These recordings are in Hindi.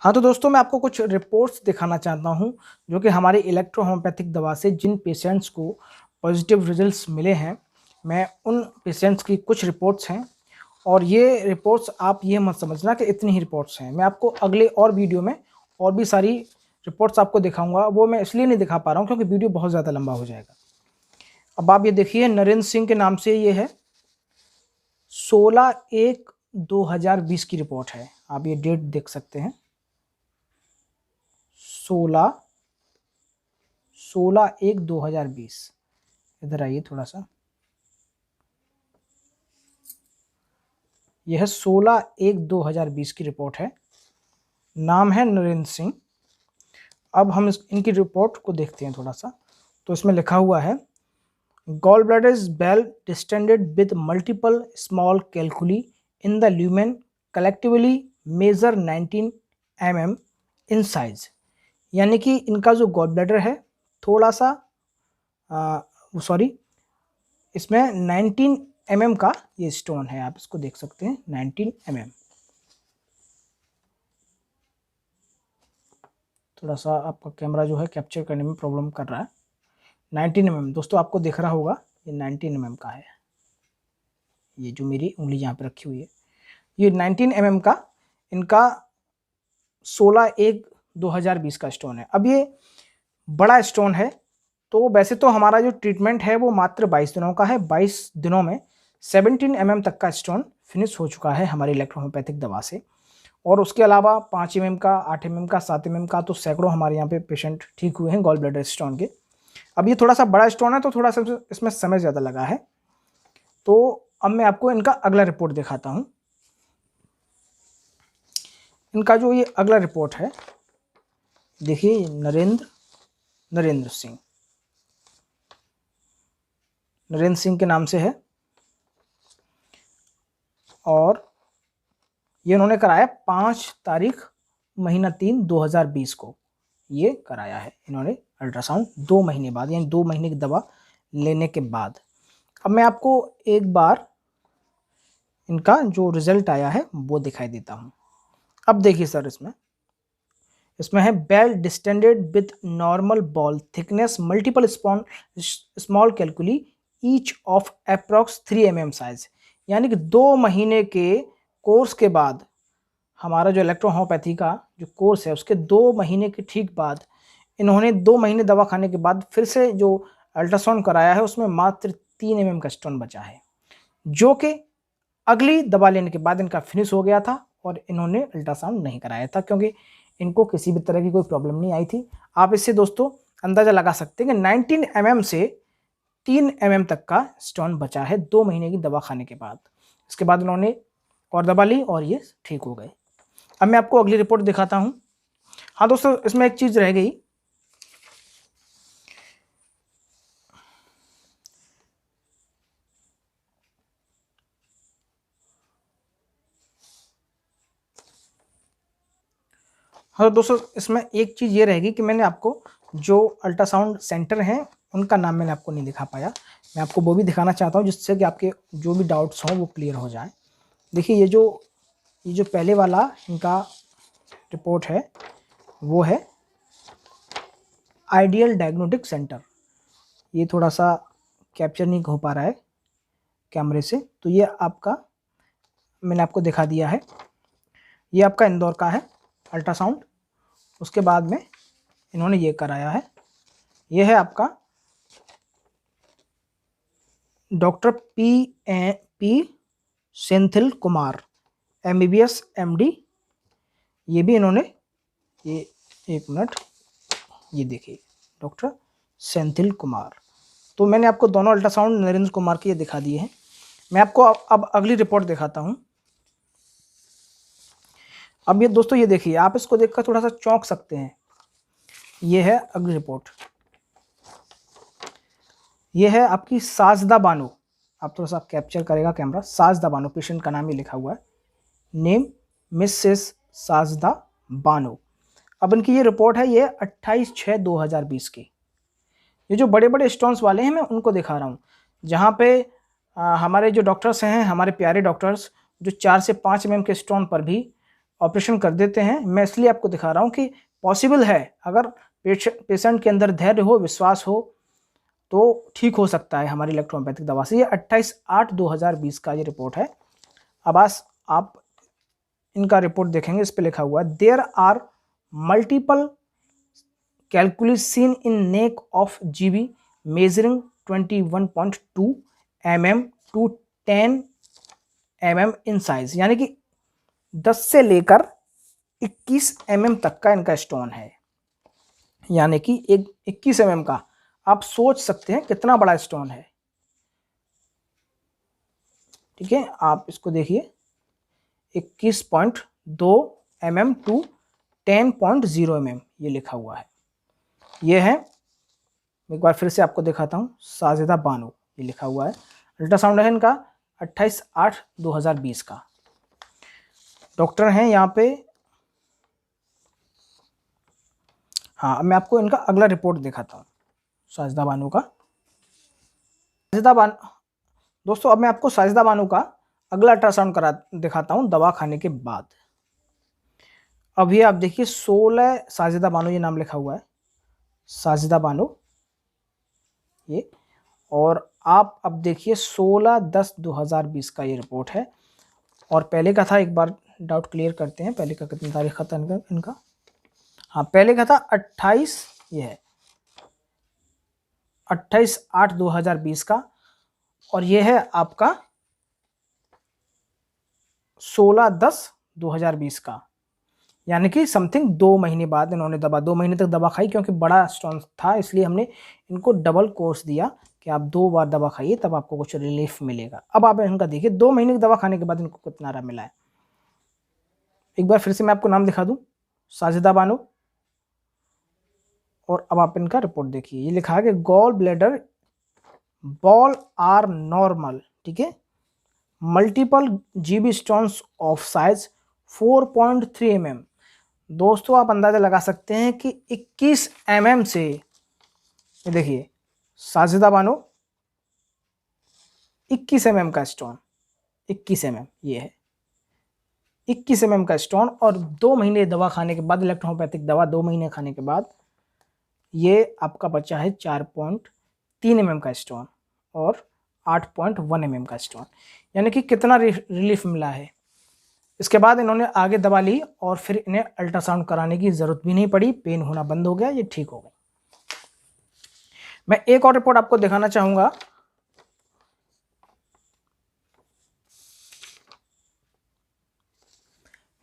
हाँ, तो दोस्तों मैं आपको कुछ रिपोर्ट्स दिखाना चाहता हूँ, जो कि हमारी इलेक्ट्रो होम्योपैथिक दवा से जिन पेशेंट्स को पॉजिटिव रिजल्ट्स मिले हैं, मैं उन पेशेंट्स की कुछ रिपोर्ट्स हैं। और ये रिपोर्ट्स आप ये मत समझना कि इतनी ही रिपोर्ट्स हैं, मैं आपको अगले और वीडियो में और भी सारी रिपोर्ट्स आपको दिखाऊँगा। वो मैं इसलिए नहीं दिखा पा रहा हूँ क्योंकि वीडियो बहुत ज़्यादा लंबा हो जाएगा। अब आप ये देखिए, नरेंद्र सिंह के नाम से ये है, 16/1/2020 की रिपोर्ट है। आप ये डेट देख सकते हैं, 16/1/2020। इधर आइए थोड़ा सा, यह 16/1/2020 की रिपोर्ट है। नाम है नरेंद्र सिंह। अब हम इनकी रिपोर्ट को देखते हैं थोड़ा सा। तो इसमें लिखा हुआ है, gall bladder is well distended with multiple small calculi in the lumen, collectively measure 19 mm in size. यानी कि इनका जो गॉल ब्लैडर है थोड़ा सा इसमें 19 mm का ये स्टोन है। आप इसको देख सकते हैं, 19 mm। थोड़ा सा आपका कैमरा जो है कैप्चर करने में प्रॉब्लम कर रहा है। 19 mm दोस्तों आपको दिख रहा होगा, ये 19 mm का है। ये जो मेरी उंगली यहाँ पे रखी हुई है, ये 19 mm का इनका 16/1/2020 का स्टोन है। अब ये बड़ा स्टोन है, तो वैसे तो हमारा जो ट्रीटमेंट है वो मात्र 22 दिनों का है। 22 दिनों में 17 mm तक का स्टोन फिनिश हो चुका है हमारी इलेक्ट्रो होम्योपैथिक दवा से। और उसके अलावा 5 mm का, 8 mm का, 7 mm का तो सैकड़ों हमारे यहाँ पे पेशेंट ठीक हुए हैं गॉल ब्लैडर स्टोन के। अब ये थोड़ा सा बड़ा स्टोन है तो थोड़ा सा इसमें समय ज़्यादा लगा है। तो अब मैं आपको इनका अगला रिपोर्ट दिखाता हूँ। इनका जो ये अगला रिपोर्ट है, देखिए, नरेंद्र सिंह के नाम से है। और ये उन्होंने कराया 5 तारीख महीना 3 2020 को ये कराया है इन्होंने अल्ट्रासाउंड, 2 महीने बाद, यानी 2 महीने की दवा लेने के बाद। अब मैं आपको एक बार इनका जो रिजल्ट आया है वो दिखाई देता हूँ। अब देखिए सर, इसमें है, well distended with normal ball thickness, multiple small calculi each of approx 3 mm size. यानी कि 2 महीने के कोर्स के बाद, हमारा जो इलेक्ट्रो होम्योपैथी का जो कोर्स है उसके 2 महीने के ठीक बाद, इन्होंने 2 महीने दवा खाने के बाद फिर से जो अल्ट्रासाउंड कराया है उसमें मात्र 3 mm का स्टोन बचा है, जो कि अगली दवा लेने के बाद इनका फिनिश हो गया था। और इन्होंने अल्ट्रासाउंड नहीं कराया था क्योंकि इनको किसी भी तरह की कोई प्रॉब्लम नहीं आई थी। आप इससे दोस्तों अंदाज़ा लगा सकते हैं कि 19 mm से 3 mm तक का स्टोन बचा है 2 महीने की दवा खाने के बाद। इसके बाद इन्होंने और दवा ली और ये ठीक हो गए। अब मैं आपको अगली रिपोर्ट दिखाता हूँ। हाँ दोस्तों, इसमें एक चीज़ रह गई। हाँ दोस्तों, इसमें एक चीज़ ये रहेगी कि मैंने आपको जो अल्ट्रासाउंड सेंटर हैं उनका नाम मैंने आपको नहीं दिखा पाया। मैं आपको वो भी दिखाना चाहता हूँ जिससे कि आपके जो भी डाउट्स हों वो क्लियर हो जाए। देखिए, ये जो पहले वाला इनका रिपोर्ट है वो है आइडियल डायग्नोस्टिक सेंटर। ये थोड़ा सा कैप्चर नहीं हो पा रहा है कैमरे से, तो ये आपका मैंने आपको दिखा दिया है। ये आपका इंदौर का है अल्ट्रासाउंड। उसके बाद में इन्होंने ये कराया है। ये है आपका doctor P Senthil Kumar, MBBS MD। ये भी इन्होंने, ये एक मिनट, ये देखिए, डॉक्टर सेंथिल कुमार। तो मैंने आपको दोनों अल्ट्रासाउंड नरेंद्र कुमार के ये दिखा दिए हैं। मैं आपको अब अगली रिपोर्ट दिखाता हूँ। अब ये दोस्तों, ये देखिए, आप इसको देखकर थोड़ा सा चौंक सकते हैं। ये है अगली रिपोर्ट। ये है आपकी साजदा बानो। आप थोड़ा सा कैप्चर करेगा कैमरा, साजदा बानो, पेशेंट का नाम ही लिखा हुआ है, नेम मिसेस साजदा बानो। अब इनकी ये रिपोर्ट है, ये 28/6/2020 की। ये जो बड़े बड़े स्टोन्स वाले हैं मैं उनको दिखा रहा हूँ, जहाँ पे हमारे जो डॉक्टर्स हैं, हमारे प्यारे डॉक्टर्स, जो 4 से 5 mm के स्टोन पर भी ऑपरेशन कर देते हैं। मैं इसलिए आपको दिखा रहा हूँ कि पॉसिबल है, अगर पेशेंट के अंदर धैर्य हो, विश्वास हो, तो ठीक हो सकता है हमारी इलेक्ट्रोहोम्योपैथिक दवा से। ये 28/8/2020 का ये रिपोर्ट है। अब आप इनका रिपोर्ट देखेंगे, इस पे लिखा हुआ है there are multiple calculus seen in neck of GB measuring 21.2 mm to 10 mm in size, यानी कि 10 से लेकर 21 mm तक का इनका स्टोन है, यानी कि एक 21 mm का। आप सोच सकते हैं कितना बड़ा स्टोन है। ठीक है, आप इसको देखिए, 21.2 mm टू 10.0 mm ये लिखा हुआ है। ये है, एक बार फिर से आपको दिखाता हूँ, साजिदा बानो ये लिखा हुआ है। अल्ट्रासाउंड है इनका 28/8/2020 का। डॉक्टर हैं यहाँ पे। हाँ, मैं आपको इनका अगला रिपोर्ट दिखाता हूँ साजिदा बानो का। दोस्तों अब मैं आपको साजिदा बानो का अगला अल्ट्रासाउंड दिखाता हूँ दवा खाने के बाद। अब ये आप देखिए 16 साजिदा बानो ये नाम लिखा हुआ है, साजिदा बानो ये। और आप अब देखिए 16/10/2020 का ये रिपोर्ट है। और पहले का था, एक बार डाउट क्लियर करते हैं, पहले का कितनी तारीख था इनका। हाँ, पहले का था 28, ये है 28/8/2020 का। और ये है आपका 16/10/2020 का, यानी कि समथिंग 2 महीने बाद इन्होंने 2 महीने तक दवा खाई, क्योंकि बड़ा स्टोन था इसलिए हमने इनको डबल कोर्स दिया कि आप 2 बार दवा खाइए तब आपको कुछ रिलीफ मिलेगा। अब आप इनका देखिए 2 महीने की दवा खाने के बाद इनको कितना आराम मिला है। एक बार फिर से मैं आपको नाम दिखा दूं, साजिदा बानो। और अब आप इनका रिपोर्ट देखिए, ये लिखा है कि gall bladder wall are normal. ठीक है, multiple GB stones of size 4.3 mm। दोस्तों आप अंदाजा लगा सकते हैं कि 21 mm से, ये देखिए साजिदा बानो 21 mm का स्टोन, 21 mm ये है 21 mm का स्टोन। और 2 महीने दवा खाने के बाद, इलेक्ट्रोहोम्योपैथिक दवा 2 महीने खाने के बाद ये आपका बच्चा है 4.3 mm का स्टोन और 8.1 mm का स्टोन, यानी कि कितना रिलीफ मिला है। इसके बाद इन्होंने आगे दवा ली और फिर इन्हें अल्ट्रासाउंड कराने की जरूरत भी नहीं पड़ी, पेन होना बंद हो गया, ये ठीक हो गई। मैं एक और रिपोर्ट आपको दिखाना चाहूंगा।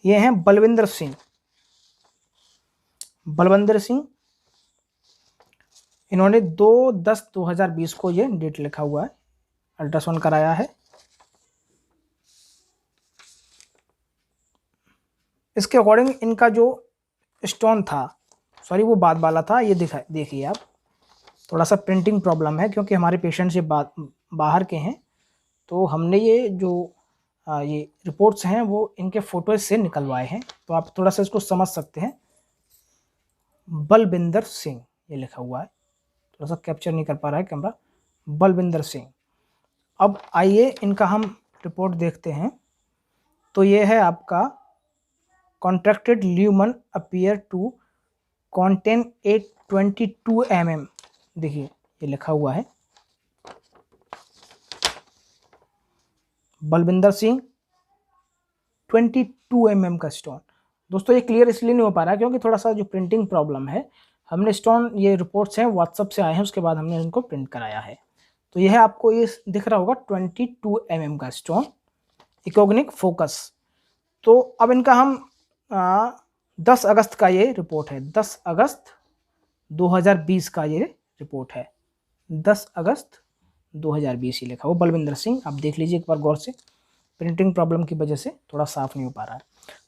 ये हैं बलविंदर सिंह। बलविंदर सिंह, इन्होंने 2/10/2020 को ये डेट लिखा हुआ है, अल्ट्रासाउंड कराया है। इसके अकॉर्डिंग इनका जो स्टोन था, सॉरी वो बाद वाला था, ये देखिए आप, थोड़ा सा प्रिंटिंग प्रॉब्लम है क्योंकि हमारे पेशेंट से बाहर के हैं, तो हमने ये जो ये रिपोर्ट्स हैं वो इनके फोटोज से निकलवाए हैं, तो आप थोड़ा सा इसको समझ सकते हैं। बलविंदर सिंह ये लिखा हुआ है, थोड़ा सा कैप्चर नहीं कर पा रहा है कैमरा। बलविंदर सिंह। अब आइए इनका हम रिपोर्ट देखते हैं। तो ये है आपका contracted lumen appear to contain 822 mm। देखिए ये लिखा हुआ है बलविंदर सिंह 22 mm का स्टोन। दोस्तों ये क्लियर इसलिए नहीं हो पा रहा है क्योंकि थोड़ा सा जो प्रिंटिंग प्रॉब्लम है, हमने स्टोन, ये रिपोर्ट्स हैं व्हाट्सएप से आए हैं, उसके बाद हमने इनको प्रिंट कराया है। तो यह आपको ये दिख रहा होगा 22 mm का स्टोन, इकोगनिक फोकस। तो अब इनका हम 10 अगस्त का ये रिपोर्ट है, 10 अगस्त 2020 का ये रिपोर्ट है, 10 अगस्त 2020 ही लिखा हो बलविंदर सिंह। आप देख लीजिए एक बार गौर से, प्रिंटिंग प्रॉब्लम की वजह से थोड़ा साफ नहीं हो पा रहा है।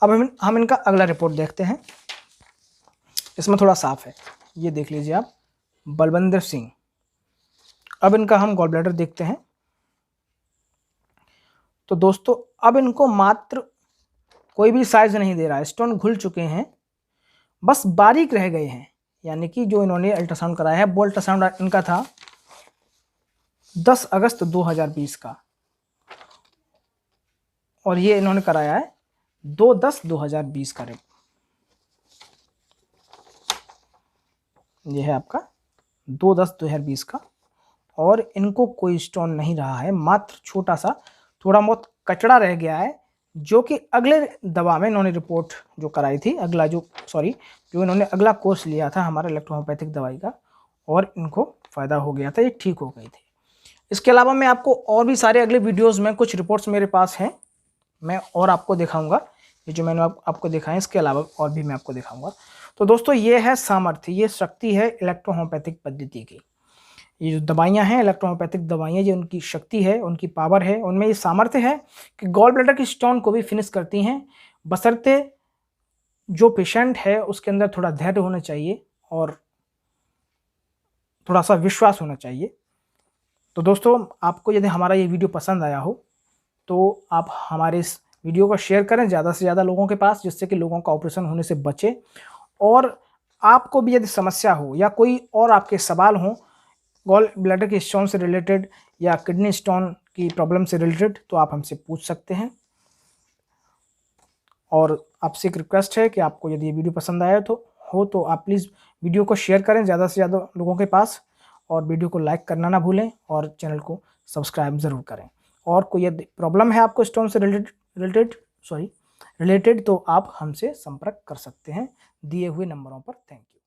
अब हम इनका अगला रिपोर्ट देखते हैं, इसमें थोड़ा साफ है, ये देख लीजिए आप, बलविंदर सिंह। अब इनका हम गॉल ब्लैडर देखते हैं। तो दोस्तों अब इनको मात्र कोई भी साइज नहीं दे रहा है, स्टोन घुल चुके हैं, बस बारीक रह गए हैं, यानी कि जो इन्होंने अल्ट्रासाउंड कराया है वो अल्ट्रासाउंड इनका था 10 अगस्त 2020 का, और ये इन्होंने कराया है 2/10/2020 का रिपोर्ट। ये है आपका 2/10/2020 का, और इनको कोई स्टोन नहीं रहा है, मात्र छोटा सा थोड़ा बहुत कचड़ा रह गया है, जो कि अगले दवा में इन्होंने रिपोर्ट जो कराई थी, जो इन्होंने अगला कोर्स लिया था हमारा इलेक्ट्रोहोम्योपैथिक दवाई का, और इनको फ़ायदा हो गया था, ये ठीक हो गई थी। इसके अलावा मैं आपको और भी सारे अगले वीडियोज़ में कुछ रिपोर्ट्स मेरे पास हैं, मैं और आपको दिखाऊंगा। ये जो मैंने आपको दिखाएं, इसके अलावा और भी मैं आपको दिखाऊंगा। तो दोस्तों, ये है सामर्थ्य, ये शक्ति है इलेक्ट्रोहोम्योपैथिक पद्धति की। ये जो दवाइयाँ हैं, इलेक्ट्रोहोम्योपैथिक दवाइयाँ, ये उनकी शक्ति है, उनकी पावर है, उनमें ये सामर्थ्य है कि गॉल ब्लैडर की स्टोन को भी फिनिश करती हैं, बशर्ते जो पेशेंट है उसके अंदर थोड़ा धैर्य होना चाहिए और थोड़ा सा विश्वास होना चाहिए। तो दोस्तों, आपको यदि हमारा ये वीडियो पसंद आया हो तो आप हमारे इस वीडियो को शेयर करें ज़्यादा से ज़्यादा लोगों के पास, जिससे कि लोगों का ऑपरेशन होने से बचे। और आपको भी यदि समस्या हो या कोई और आपके सवाल हों गॉल ब्लैडर के स्टोन से रिलेटेड या किडनी स्टोन की प्रॉब्लम से रिलेटेड, तो आप हमसे पूछ सकते हैं। और आपसे एक रिक्वेस्ट है कि आपको यदि ये वीडियो पसंद आया तो आप प्लीज़ वीडियो को शेयर करें ज़्यादा से ज़्यादा लोगों के पास, और वीडियो को लाइक करना ना भूलें, और चैनल को सब्सक्राइब ज़रूर करें। और कोई यदि प्रॉब्लम है आपको स्टोन से रिलेटेड, तो आप हमसे संपर्क कर सकते हैं दिए हुए नंबरों पर। Thank you.